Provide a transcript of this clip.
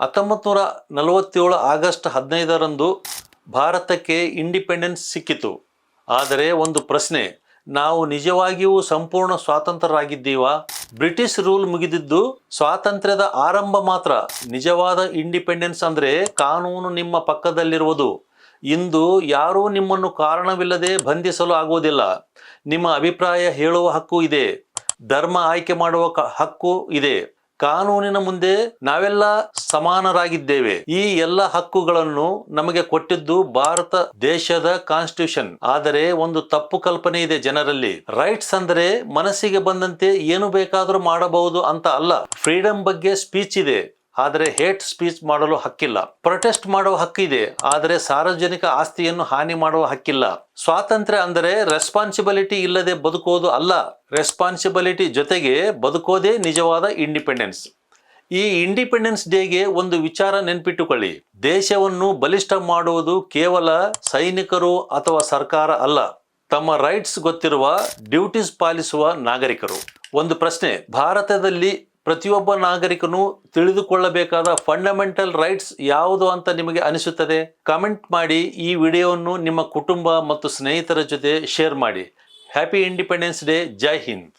1947 August 15ರಂದು ಭಾರತಕ್ಕೆ independence ಸಿಕ್ಕಿತು. ಆದರೆ ಒಂದು ಪ್ರಶ್ನೆ, ನಾವು ನಿಜವಾಗಿಯೂ ಸಂಪೂರ್ಣ ಸ್ವತಂತ್ರರಾಗಿದ್ದೀವಾ? ಬ್ರಿಟಿಷ್ ರೂಲ್ ಮುಗಿದಿದ್ದು ಸ್ವಾತಂತ್ರ್ಯದ ಆರಂಭ ಮಾತ್ರ. ನಿಜವಾದ ಇಂಡಿಪೆಂಡೆನ್ಸ್ ಅಂದರೆ ಕಾನೂನು ನಿಮ್ಮ ಪಕ್ಕದಲ್ಲಿರುವುದು. ಇಂದು ಯಾರೂ ನಿಮ್ಮನ್ನು ಕಾರಣವಿಲ್ಲದೆ ಬಂಧಿಸಲು ಆಗುವುದಿಲ್ಲ. ನಿಮ್ಮ ಅಭಿಪ್ರಾಯ ಹೇಳುವ ಹಕ್ಕು ಇದೆ, ಧರ್ಮ ಆಯ್ಕೆ ಮಾಡುವ ಹಕ್ಕು ಇದೆ. ಕಾನೂನಿನ ಮುಂದೆ ನಾವೆಲ್ಲ ಸಮಾನರಾಗಿದ್ದೇವೆ. ಈ ಎಲ್ಲ ಹಕ್ಕುಗಳನ್ನು ನಮಗೆ ಕೊಟ್ಟಿದ್ದು ಭಾರತ ದೇಶದ ಕಾನ್ಸ್ಟಿಟ್ಯೂಷನ್. ಆದರೆ ಒಂದು ತಪ್ಪು ಕಲ್ಪನೆ ಇದೆ ಜನರಲ್ಲಿ. ರೈಟ್ಸ್ ಅಂದರೆ ಮನಸ್ಸಿಗೆ ಬಂದಂತೆ ಏನು ಬೇಕಾದರೂ ಮಾಡಬಹುದು ಅಂತ ಅಲ್ಲ. ಫ್ರೀಡಮ್ ಬಗ್ಗೆ ಸ್ಪೀಚ್ ಇದೆ, ಆದರೆ ಹೇಟ್ ಸ್ಪೀಚ್ ಮಾಡಲು ಹಕ್ಕಿಲ್ಲ. ಪ್ರೊಟೆಸ್ಟ್ ಮಾಡುವ ಹಕ್ಕಿದೆ, ಆದರೆ ಸಾರ್ವಜನಿಕ ಆಸ್ತಿಯನ್ನು ಹಾನಿ ಮಾಡುವ ಹಕ್ಕಿಲ್ಲ. ಸ್ವಾತಂತ್ರ್ಯ ಅಂದರೆ ರೆಸ್ಪಾನ್ಸಿಬಿಲಿಟಿ ಇಲ್ಲದೆ ಬದುಕೋದು ಅಲ್ಲ, ರೆಸ್ಪಾನ್ಸಿಬಿಲಿಟಿ ಜೊತೆಗೆ ಬದುಕೋದೇ ನಿಜವಾದ ಇಂಡಿಪೆಂಡೆನ್ಸ್. ಈ ಇಂಡಿಪೆಂಡೆನ್ಸ್ ಡೇಗೆ ಒಂದು ವಿಚಾರ ನೆನ್ಪಿಟ್ಟುಕೊಳ್ಳಿ. ದೇಶವನ್ನು ಬಲಿಷ್ಠ ಮಾಡುವುದು ಕೇವಲ ಸೈನಿಕರು ಅಥವಾ ಸರ್ಕಾರ ಅಲ್ಲ, ತಮ್ಮ ರೈಟ್ಸ್ ಗೊತ್ತಿರುವ, ಡ್ಯೂಟೀಸ್ ಪಾಲಿಸುವ ನಾಗರಿಕರು. ಒಂದು ಪ್ರಶ್ನೆ, ಭಾರತದಲ್ಲಿ ಪ್ರತಿಯೊಬ್ಬ ನಾಗರಿಕನು ತಿಳಿದುಕೊಳ್ಳಬೇಕಾದ ಫಂಡಮೆಂಟಲ್ ರೈಟ್ಸ್ ಯಾವುದು ಅಂತ ನಿಮಗೆ ಅನಿಸುತ್ತದೆ? ಕಮೆಂಟ್ ಮಾಡಿ. ಈ ವಿಡಿಯೋವನ್ನು ನಿಮ್ಮ ಕುಟುಂಬ ಮತ್ತು ಸ್ನೇಹಿತರ ಜೊತೆ ಶೇರ್ ಮಾಡಿ. Happy independence day. Jai Hind.